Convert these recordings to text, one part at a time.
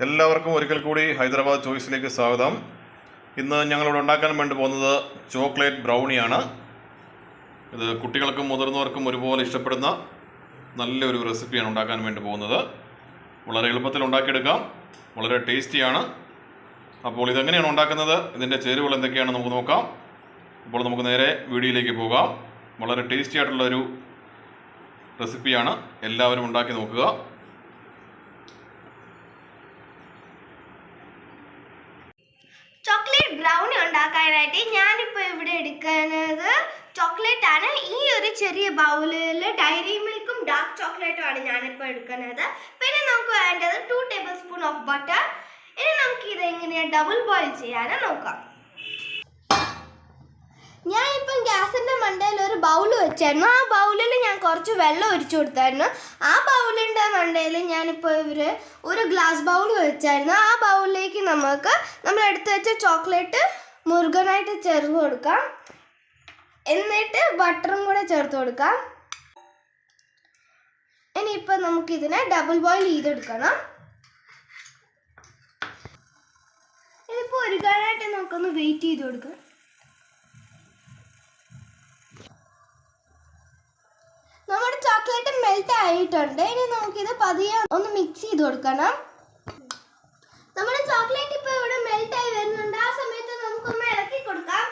എല്ലാവർക്കും ഒരിക്കൽ കൂടി ഹൈദരാബാദ് ചോയ്സിലേക്ക് സ്വാഗതം. ഇന്ന് ഞങ്ങളിവിടെ ഉണ്ടാക്കാൻ വേണ്ടി പോകുന്നത് ചോക്ലേറ്റ് ബ്രൗണിയാണ്. ഇത് കുട്ടികൾക്കും മുതിർന്നവർക്കും ഒരുപോലെ ഇഷ്ടപ്പെടുന്ന നല്ലൊരു റെസിപ്പിയാണ് ഉണ്ടാക്കാൻ വേണ്ടി പോകുന്നത്. വളരെ എളുപ്പത്തിൽ ഉണ്ടാക്കിയെടുക്കാം, വളരെ ടേസ്റ്റിയാണ്. അപ്പോൾ ഇതെങ്ങനെയാണ് ഉണ്ടാക്കുന്നത്, ഇതിൻ്റെ ചേരുവകൾ എന്തൊക്കെയാണ് നമുക്ക് നോക്കാം. അപ്പോൾ നമുക്ക് നേരെ വീഡിയോയിലേക്ക് പോകാം. വളരെ ടേസ്റ്റി ആയിട്ടുള്ളൊരു റെസിപ്പിയാണ്, എല്ലാവരും ഉണ്ടാക്കി നോക്കുക. ചോക്ലേറ്റ് ബ്രൗണി ഉണ്ടാക്കാനായിട്ട് ഞാനിപ്പോൾ ഇവിടെ എടുക്കുന്നത് ചോക്ലേറ്റ് ആണ്. ഈ ഒരു ചെറിയ ബൗളിൽ ഡയറി മിൽക്കും ഡാർക്ക് ചോക്ലേറ്റും ആണ് ഞാനിപ്പോൾ എടുക്കുന്നത്. പിന്നെ നമുക്ക് വേണ്ടത് 2 ടേബിൾ സ്പൂൺ ഓഫ് ബട്ടർ. ഇനി നമുക്ക് ഇത് എങ്ങനെയാണ് ഡബിൾ ബോയിൽ ചെയ്യാനും നോക്കാം. ഞാനിപ്പം ഗ്യാസിൻ്റെ മണ്ടയിൽ ഒരു ബൗൾ വെച്ചായിരുന്നു. ആ ബൗളിൽ ഞാൻ കുറച്ച് വെള്ളം ഒഴിച്ചു കൊടുത്തായിരുന്നു. ആ ബൗളിൻ്റെ മണ്ടയിൽ ഞാനിപ്പോൾ ഒരു ഗ്ലാസ് ബൗൾ വെച്ചായിരുന്നു. ആ ബൗളിലേക്ക് നമ്മൾ എടുത്തു വെച്ച ചോക്ലേറ്റ് മുറുകനായിട്ട് ചേർത്ത് കൊടുക്കാം. എന്നിട്ട് ബട്ടറും കൂടെ ചേർത്ത് കൊടുക്കാം. ഇനിയിപ്പോൾ നമുക്കിതിനെ ഡബിൾ ബോയിൽ ചെയ്തെടുക്കണം. ഇതിപ്പോൾ ഒരുക്കാനായിട്ട് നമുക്കൊന്ന് വെയിറ്റ് ചെയ്ത് കൊടുക്കാം. നമ്മുടെ ചോക്ലേറ്റ് മെൽറ്റ് ആയിട്ടുണ്ട്. ഇനി നമുക്കിത് പതിയെ ഒന്ന് മിക്സ് ചെയ്ത് കൊടുക്കണം. നമ്മുടെ ചോക്ലേറ്റ് ഇപ്പോൾ ഇവിടെ മെൽറ്റ് ആയി വരുന്നുണ്ട്. ആ സമയത്ത് നമുക്കൊന്ന് ഇളക്കി കൊടുക്കാം.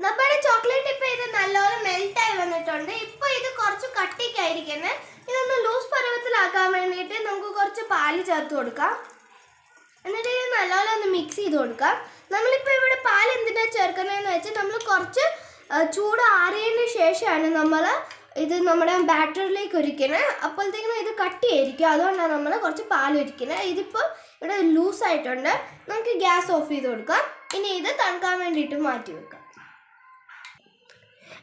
നമ്മുടെ ചോക്ലേറ്റ് ഇപ്പോൾ ഇത് നല്ലോണം മെൽറ്റ് ആയി വന്നിട്ടുണ്ട്. ഇപ്പോൾ ഇത് കുറച്ച് കട്ടിക്കായിരിക്കുന്നത്. ഇതൊന്ന് ലൂസ് പരുവത്തിലാക്കാൻ വേണ്ടിയിട്ട് നമുക്ക് കുറച്ച് പാല് ചേർത്ത് കൊടുക്കാം. എന്നിട്ട് ഇത് നല്ലോണം ഒന്ന് മിക്സ് ചെയ്ത് കൊടുക്കാം. നമ്മളിപ്പോൾ ഇവിടെ പാൽ എന്തിനാണ് ചേർക്കുന്നതെന്ന് വെച്ചാൽ നമ്മൾ കുറച്ച് ചൂട് ആറിയതിന് ശേഷമാണ് നമ്മൾ ഇത് നമ്മുടെ ബാറ്ററിലേക്ക് ഒഴിക്കുന്നത്. അപ്പോഴത്തേക്കും ഇത് കട്ടിയായിരിക്കും. അതുകൊണ്ടാണ് നമ്മൾ കുറച്ച് പാൽ ഒഴിക്കുന്നത്. ഇതിപ്പോൾ ഇവിടെ ലൂസായിട്ടുണ്ട്. നമുക്ക് ഗ്യാസ് ഓഫ് ചെയ്ത് കൊടുക്കാം. ഇനി ഇത് തണുക്കാൻ വേണ്ടിയിട്ട് മാറ്റി വെക്കാം.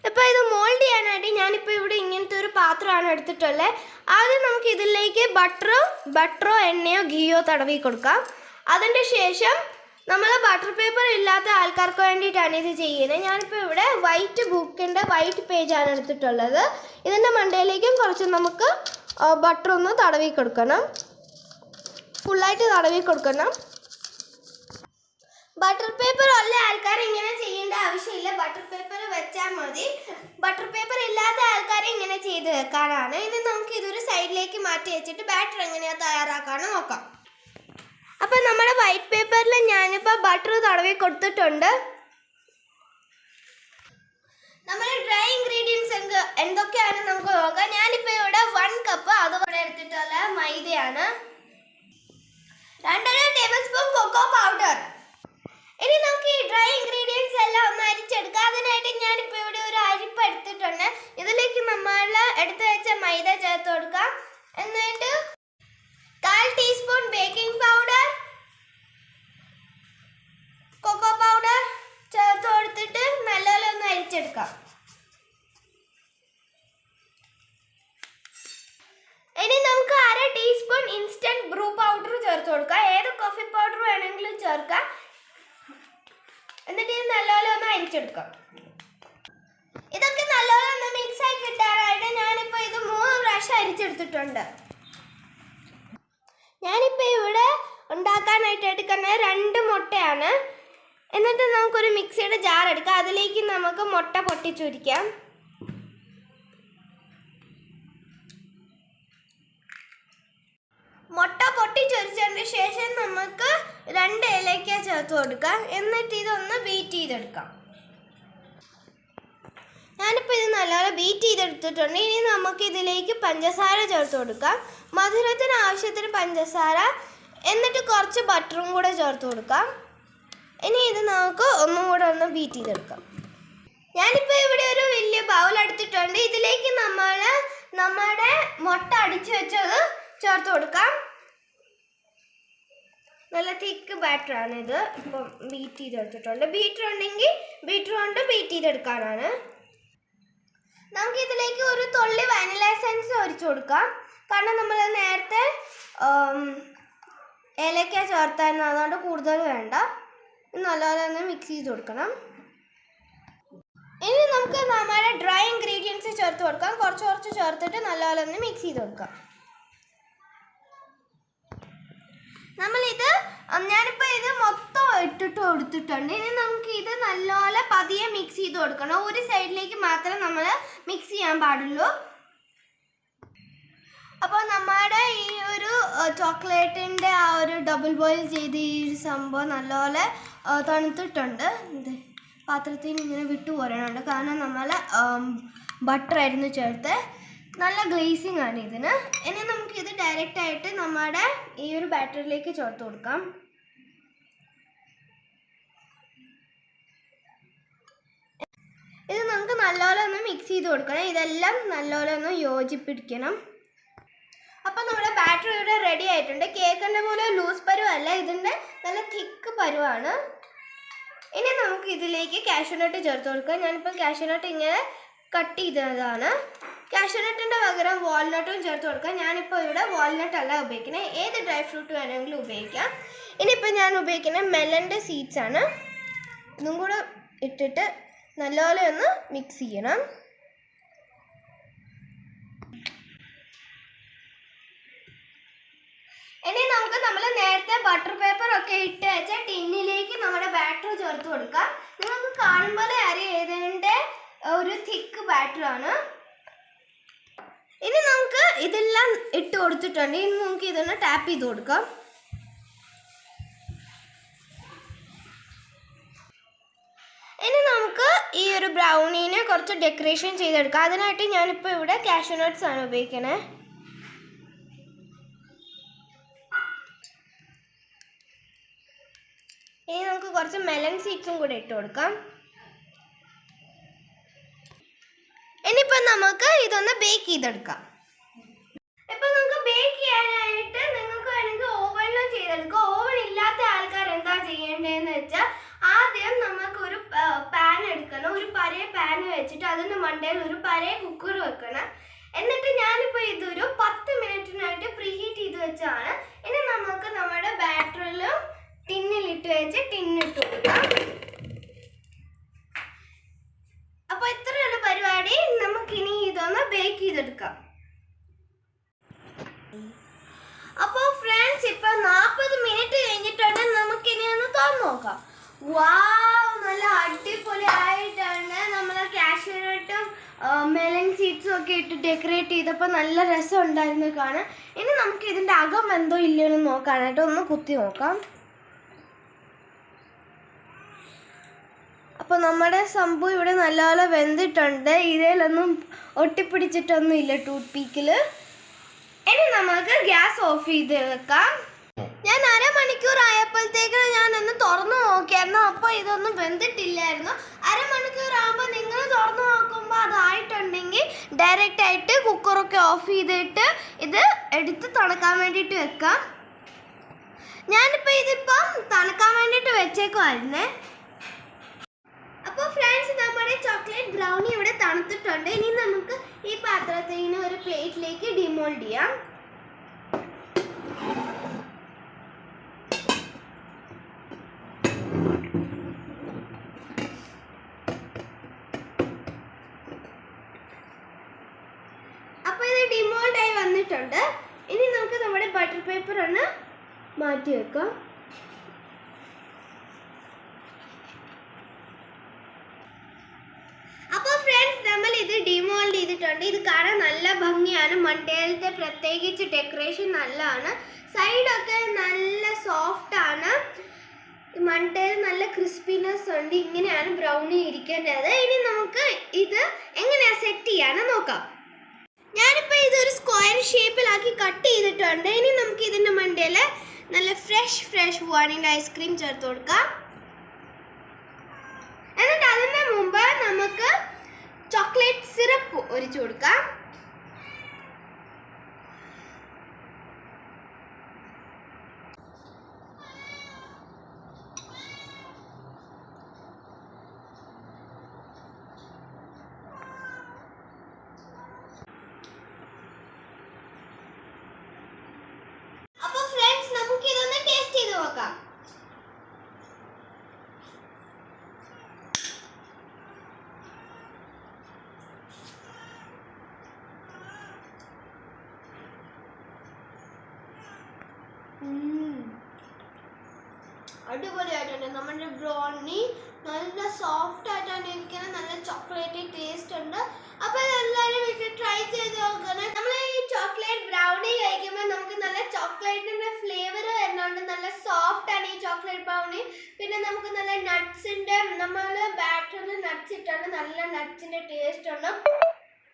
ഇപ്പോൾ ഇത് മോൾഡ് ചെയ്യാനായിട്ട് ഞാനിപ്പോൾ ഇവിടെ ഇങ്ങനത്തെ ഒരു പാത്രമാണ് എടുത്തിട്ടുള്ളത്. ആദ്യം നമുക്ക് ഇതിലേക്ക് ബട്ടറോ എണ്ണയോ ഗീയോ തടവി കൊടുക്കാം. അതിൻ്റെ ശേഷം നമ്മൾ ബട്ടർ പേപ്പർ ഇല്ലാത്ത ആൾക്കാർക്ക് വേണ്ടിയിട്ടാണ് ഇത് ചെയ്യുന്നത്. ഞാനിപ്പോൾ ഇവിടെ വൈറ്റ് ബുക്കിൻ്റെ വൈറ്റ് പേജാണ് എടുത്തിട്ടുള്ളത്. ഇതിൻ്റെ മണ്ടയിലേക്കും കുറച്ച് നമുക്ക് ബട്ടർ ഒന്ന് തടവി കൊടുക്കണം. ഫുള്ളായിട്ട് തടവി കൊടുക്കണം. ബട്ടർ പേപ്പർ ഉള്ള ആൾക്കാർ ഇങ്ങനെ ചെയ്യേണ്ട ആവശ്യമില്ല. ബട്ടർ പേപ്പർ വെച്ചാൽ മതി. ബട്ടർ പേപ്പർ ഇല്ലാത്ത ആൾക്കാർ ഇങ്ങനെ ചെയ്ത് വെക്കാനാണ്. ഇനി നമുക്ക് ഇതൊരു സൈഡിലേക്ക് മാറ്റി വെച്ചിട്ട് ബാറ്റർ എങ്ങനെയാണ് തയ്യാറാക്കാമെന്ന് നോക്കാം. അപ്പം നമ്മുടെ വൈറ്റ് പേപ്പറിൽ ഞാനിപ്പോൾ ബട്ടർ തടവി കൊടുത്തിട്ടുണ്ട്. നമ്മുടെ ഡ്രൈ ഇൻഗ്രീഡിയൻസ് എന്തൊക്കെയാണ് നമുക്ക് നോക്കാം. ഞാനിപ്പോൾ ഇവിടെ 1 കപ്പ് അതുപോലെ എടുത്തിട്ടുള്ള മൈദയാണ്, 2 ടേബിൾ സ്പൂൺ കൊക്കോ പൗഡർ. ഇനി നമുക്ക് ഈ ഡ്രൈ ഇൻഗ്രീഡിയൻസ് എല്ലാം ഒന്ന് അരിച്ചെടുക്കാം. അതിനായിട്ട് ഞാനിപ്പോൾ ഇവിടെ ഒരു അരിപ്പ് എടുത്തിട്ടുണ്ട്. ഇതിലേക്ക് നമ്മൾ എടുത്തു വെച്ച മൈദ ചേർത്ത് കൊടുക്കാം. എന്നിട്ട് 1/4 teaspoon baking powder, cocoa powder ചേർത്ത് കൊടുത്തിട്ട് നല്ലപോലെ ഒന്ന് അരിച്ചെടുക്കാം. ഇനി നമുക്ക് 1/2 ടീസ്പൂൺ ഇൻസ്റ്റന്റ് ബ്രൂ പൗഡർ ചേർത്ത് കൊടുക്കാം. ഏത് കോഫി പൗഡർ വേണമെങ്കിലും ചേർക്കാം. എന്നിട്ട് ഇത് നല്ലപോലെ ഒന്ന് അരിച്ചെടുക്കാം. ഇതൊക്കെ നല്ലപോലെ ഒന്ന് മിക്സ് ആയി കിട്ടാനായിട്ട് ഞാനിപ്പോൾ ഇത് 3 പ്രാവശ്യം അരിച്ചെടുത്തിട്ടുണ്ട്. ഞാനിപ്പോൾ ഇവിടെ ഉണ്ടാക്കാനായിട്ട് എടുക്കുന്നത് 2 മുട്ടയാണ്. എന്നിട്ട് നമുക്കൊരു മിക്സിയുടെ ജാർ എടുക്കാം. അതിലേക്ക് നമുക്ക് മുട്ട പൊട്ടിച്ചൊഴിക്കാം. മുട്ട പൊട്ടിച്ചൊഴിച്ചതിന് ശേഷം നമുക്ക് 2 ഏലക്ക ചേർത്ത് കൊടുക്കാം. എന്നിട്ട് ഇതൊന്ന് ബീറ്റ് ചെയ്തെടുക്കാം. ഞാനിപ്പോൾ ഇത് നല്ലപോലെ ബീറ്റ് ചെയ്തെടുത്തിട്ടുണ്ട്. ഇനി നമുക്ക് ഇതിലേക്ക് പഞ്ചസാര ചേർത്ത് കൊടുക്കാം. മധുരത്തിന് ആവശ്യത്തിന് പഞ്ചസാര, എന്നിട്ട് കുറച്ച് ബട്ടറും കൂടെ ചേർത്ത് കൊടുക്കാം. ഇനി ഇത് നമുക്ക് ഒന്നും കൂടെ ഒന്ന് ബീറ്റ് ചെയ്തെടുക്കാം. ഞാനിപ്പോൾ ഇവിടെ ഒരു വലിയ ബൗൾ എടുത്തിട്ടുണ്ട്. ഇതിലേക്ക് നമ്മുടെ മുട്ട അടിച്ചു വെച്ചത് ചേർത്ത് കൊടുക്കാം. നല്ല തിക്ക് ബാറ്ററാണ് ഇത്. ഇപ്പം ബീറ്റ് ചെയ്തെടുത്തിട്ടുണ്ട്. ബീറ്റർ ഉണ്ടെങ്കിൽ ബീറ്റർ കൊണ്ട് ബീറ്റ് ചെയ്തെടുക്കാനാണ്. നമുക്ക് ഇതിലേക്ക് ഒരു തുള്ളി വാനില എസൻസ് ഒഴിച്ചു കൊടുക്കാം. കാരണം നമ്മൾ നേരത്തെ ഏലക്ക ചേർത്തായിരുന്നു, അതുകൊണ്ട് കൂടുതൽ വേണ്ട. നല്ലപോലെ ഒന്ന് മിക്സ് ചെയ്ത് കൊടുക്കണം. ഇനി നമുക്ക് നമ്മുടെ ഡ്രൈ ഇൻഗ്രീഡിയൻസ് ചേർത്ത് കൊടുക്കാം. കുറച്ച് ചേർത്തിട്ട് നല്ലപോലെ ഒന്ന് മിക്സ് ചെയ്ത് കൊടുക്കാം. നമ്മളിത് ഞാനിപ്പോൾ ഇത് മൊത്തം ഇട്ടിട്ട് കൊടുത്തിട്ടുണ്ട്. ഇനി നമുക്ക് ഇത് നല്ലപോലെ പതിയെ മിക്സ് ചെയ്ത് കൊടുക്കണം. ഒരു സൈഡിലേക്ക് മാത്രമേ നമ്മൾ മിക്സ് ചെയ്യാൻ പാടുള്ളൂ. അപ്പോൾ നമ്മുടെ ഈ ഒരു ചോക്ലേറ്റിൻ്റെ ആ ഒരു ഡബിൾ ബോയിൽ ചെയ്ത് ഈ ഒരു സംഭവം നല്ലപോലെ തണുത്തിട്ടുണ്ട്. ഇത് പാത്രത്തിൽ നിന്ന് ഇങ്ങനെ വിട്ടു പോരാനുണ്ട്, കാരണം നമ്മൾ ബട്ടറായിരുന്നു ചേർത്ത്. നല്ല ഗ്ലേസിങ് ആണ് ഇതിന്. ഇനി നമുക്കിത് ഡയറക്റ്റായിട്ട് നമ്മുടെ ഈ ഒരു ബാറ്ററിലേക്ക് ചേർത്ത് കൊടുക്കാം. ഇത് നമുക്ക് നല്ലപോലെ ഒന്ന് മിക്സ് ചെയ്ത് കൊടുക്കണം. ഇതെല്ലാം നല്ലപോലെ ഒന്ന് യോജിപ്പിടിക്കണം. അപ്പോൾ നമ്മുടെ ബാറ്ററി ഇവിടെ റെഡി ആയിട്ടുണ്ട്. കേക്കിൻ്റെ പോലെ ലൂസ് പരുവല്ല, ഇതിൻ്റെ നല്ല തിക്ക് പരുവാണ്. ഇനി നമുക്ക് ഇതിലേക്ക് കാഷ്യൂനട്ട് ചേർത്ത് കൊടുക്കാം. ഞാനിപ്പോൾ കാഷ്യൂനട്ട് ഇങ്ങനെ കട്ട് ചെയ്തതാണ്. കാഷ്യൂനട്ടിൻ്റെ പകരം വാൾനട്ടും ചേർത്ത് കൊടുക്കാം. ഞാനിപ്പോൾ ഇവിടെ വാൾനട്ട് അല്ല ഉപയോഗിക്കുന്നത്, ഏത് ഡ്രൈ ഫ്രൂട്ട് വേണമെങ്കിലും ഉപയോഗിക്കാം. ഇനിയിപ്പോൾ ഞാൻ ഉപയോഗിക്കുന്നത് മെലൻ്റെ സീഡ്സ് ആണ്. ഇതും കൂടെ ഇട്ടിട്ട് നല്ലപോലെ ഒന്ന് മിക്സ് ചെയ്യണം. ഇനി നമുക്ക് നമ്മൾ നേരത്തെ ബട്ടർ പേപ്പർ ഒക്കെ ഇട്ട് വെച്ച ടിന്നിലേക്ക് നമ്മുടെ ബാറ്റർ ചേർത്ത് കൊടുക്കാം. നിങ്ങൾക്ക് കാണുമ്പോൾ അറിയാം ഇതിൻ്റെ ഒരു തിക്ക് ബാറ്ററാണ്. ഇനി നമുക്ക് ഇതെല്ലാം ഇട്ട് കൊടുത്തിട്ടുണ്ട്. ഇനി നമുക്ക് ഇതൊന്ന് ടാപ്പ് ചെയ്ത് കൊടുക്കാം. ഇനി നമുക്ക് ഈ ഒരു ബ്രൗണീനെ കുറച്ച് ഡെക്കറേഷൻ ചെയ്തെടുക്കാം. അതിനായിട്ട് ഞാനിപ്പോൾ ഇവിടെ കാഷ്യൂ നട്ട്സ് ആണ് ഉപയോഗിക്കുന്നത്. ഇനി നമുക്ക് കുറച്ച് മെലൺ സീഡ്സും കൂടെ ഇട്ട് കൊടുക്കാം. ഇനിയിപ്പോൾ നമുക്ക് ഇതൊന്ന് ബേക്ക് ചെയ്തെടുക്കാം. ഇപ്പം നമുക്ക് ബേക്ക് ചെയ്യാനായിട്ട് നിങ്ങൾക്ക് വേണമെങ്കിൽ ഓവനിലും ചെയ്തെടുക്കാം. ഓവൻ ഇല്ലാത്ത ആൾക്കാർ എന്താ ചെയ്യേണ്ടതെന്ന് വെച്ചാൽ ആദ്യം നമുക്കൊരു പാൻ എടുക്കണം. ഒരു പഴയ പാൻ വെച്ചിട്ട് അതിൻ്റെ മണ്ടയിൽ ഒരു പഴയ കുക്കർ വെക്കണം. എന്നിട്ട് ഞാനിപ്പോൾ ഇതൊരു 10 മിനിറ്റിനായിട്ട് പ്രീ ഹീറ്റ് ചെയ്ത് വെച്ചാണ്. ഇനി നമുക്ക് നമ്മുടെ ബാറ്ററിലും ടിന്നിലിട്ട് വെച്ച് ടിന്നിട്ട് കൊടുക്കാം. അപ്പോൾ ഇത്രയുള്ള പരിപാടി. നമുക്കിനി ഇതൊന്ന് ബേക്ക് ചെയ്തെടുക്കാം. അപ്പോൾ ഫ്രണ്ട്സ്, ഇപ്പോൾ 40 മിനിറ്റ് കഴിഞ്ഞിട്ടുണ്ട്. നമുക്കിനി ഒന്ന് തുറന്ന് നോക്കാം. വാവ്, നല്ല അടിപൊളി ആയിട്ടാണ്. നമ്മൾ കാഷ്യൂ നട്ടും മെലൺ സീഡ്സും ഒക്കെ ഇട്ട് ഡെക്കറേറ്റ് ചെയ്തപ്പോൾ നല്ല രസം ഉണ്ടായിരുന്നു കാണാൻ. ഇനി നമുക്ക് ഇതിൻ്റെ അകം എന്തോ ഇല്ലയെന്ന് നോക്കാനായിട്ട് ഒന്ന് കുത്തി നോക്കാം. അപ്പോൾ നമ്മുടെ സംഭവം ഇവിടെ നല്ലപോലെ വെന്തിട്ടുണ്ട്. ഇതിലൊന്നും ഒട്ടിപ്പിടിച്ചിട്ടൊന്നും ഇല്ല ടൂത്ത് പീക്കിൽ. ഇനി നമുക്ക് ഗ്യാസ് ഓഫ് ചെയ്ത് വെക്കാം. ഞാൻ അരമണിക്കൂർ ആയപ്പോഴത്തേക്ക് ഞാനൊന്ന് തുറന്നു നോക്കിയായിരുന്നു. അപ്പോൾ ഇതൊന്നും വെന്തിട്ടില്ലായിരുന്നു. അരമണിക്കൂർ ആകുമ്പോൾ നിങ്ങൾ തുറന്നു നോക്കുമ്പോൾ അതായിട്ടുണ്ടെങ്കിൽ ഡയറക്റ്റായിട്ട് കുക്കറൊക്കെ ഓഫ് ചെയ്തിട്ട് ഇത് എടുത്ത് തണുക്കാൻ വേണ്ടിയിട്ട് വെക്കാം. ഞാനിപ്പോൾ ഇതിപ്പം തണുക്കാൻ വേണ്ടിയിട്ട് വെച്ചേക്കുമായിരുന്നേ. അപ്പോൾ ഫ്രണ്ട്സ്, നമ്മുടെ ചോക്ലേറ്റ് ബ്രൗണി ഇവിടെ തണുത്തിട്ടുണ്ട്. ഇനി നമുക്ക് ഈ പാത്രത്തിൽ നിന്ന് ഒരു പ്ലേറ്റിലേക്ക് ഡിമോൾഡ് ചെയ്യാം. അപ്പോൾ ഇത് ഡിമോൾഡ് ആയി വന്നിട്ടുണ്ട്. ഇനി നമുക്ക് നമ്മുടെ ബട്ടർ പേപ്പർ ഒന്ന് മാറ്റി വെക്കാം. ഇത് ഡിമോൾഡ് ചെയ്തിട്ടുണ്ട്. ഇത് കാണാൻ നല്ല ഭംഗിയാണ്. മണ്ടയിലത്തെ പ്രത്യേകിച്ച് ഡെക്കറേഷൻ നല്ലതാണ്. സൈഡൊക്കെ നല്ല സോഫ്റ്റ് ആണ്. മണ്ടയിൽ നല്ല ക്രിസ്പിനെസ് ഉണ്ട്. ഇങ്ങനെയാണ് ബ്രൗണി ഇരിക്കേണ്ടത്. ഇനി നമുക്ക് ഇത് എങ്ങനെയാണ് സെറ്റ് ചെയ്യാന്ന് നോക്കാം. ഞാനിപ്പോൾ ഇതൊരു സ്ക്വയർ ഷേപ്പിലാക്കി കട്ട് ചെയ്തിട്ടുണ്ട്. ഇനി നമുക്ക് ഇതിൻ്റെ മണ്ടയിൽ നല്ല ഫ്രഷ് വാനില ഐസ്ക്രീം ചേർത്ത് കൊടുക്കാം. എന്നിട്ട് അതിന് മുമ്പ് നമുക്ക് ചോക്ലേറ്റ് സിറപ്പ് ഒഴിച്ചു കൊടുക്കാം. അപ്പോൾ ഫ്രണ്ട്സ്, നമുക്ക് ഇതൊന്ന് ടേസ്റ്റ് ചെയ്ത് നോക്കാം. അടിപൊളിയായിട്ടുണ്ട്. നമ്മുടെ ബ്രൗണി നല്ല സോഫ്റ്റ് ആയിട്ടാണ് ഇരിക്കുന്നത്, നല്ല ചോക്ലേറ്റ് ടേസ്റ്റ് ഉണ്ട്. അപ്പോൾ ഇതെല്ലാവരും വീട്ടിൽ ട്രൈ ചെയ്ത് നോക്കണം. നമ്മൾ ഈ ചോക്ലേറ്റ് ബ്രൗണി കഴിക്കുമ്പോൾ നമുക്ക് നല്ല ചോക്ലേറ്റിന്റെ ഫ്ലേവർ വരുന്നുണ്ട്, നല്ല സോഫ്റ്റ് ആണ് ഈ ചോക്ലേറ്റ് ബ്രൗണി. പിന്നെ നമുക്ക് നല്ല നട്ട്സിന്റെ, നമ്മൾ ബാറ്ററിൽ നട്ട്സ് ഇട്ടാണ്, നല്ല നട്ട്സിന്റെ ടേസ്റ്റ് ഉണ്ട്.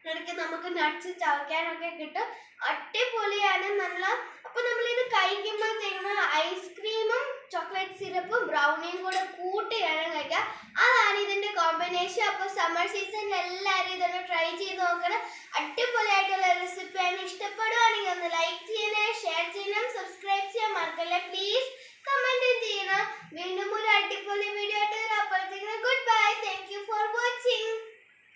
ഇടയ്ക്ക് നമുക്ക് നട്ട്സ് ചവയ്ക്കാനൊക്കെ കിട്ടും, അടിപൊളിയാണ് നല്ല. അപ്പൊ നമ്മളിത് കഴിക്കുമ്പോഴത്തേക്കും ഐസ്ക്രീമും ചോക്ലേറ്റ് സിറപ്പും ബ്രൗണിയും കൂടെ കൂട്ടിയാണ് കഴിക്കുക. അതാണ് ഇതിന്റെ കോമ്പിനേഷൻ. അപ്പൊ സമ്മർ സീസണിൽ എല്ലാവരും ഇതൊന്ന് ട്രൈ ചെയ്ത് നോക്കണം. അടിപൊളിയായിട്ടുള്ള റെസിപ്പിയാണ്. ഇഷ്ടപ്പെടുവാണെങ്കിൽ ഒന്ന് ലൈക്ക് ചെയ്യണേ, ഷെയർ ചെയ്യണം, സബ്സ്ക്രൈബ് ചെയ്യാൻ മറക്കല്ലേ. പ്ലീസ് കമന്റ് ചെയ്യണം. വീണ്ടും ഒരു അടിപൊളി വീഡിയോ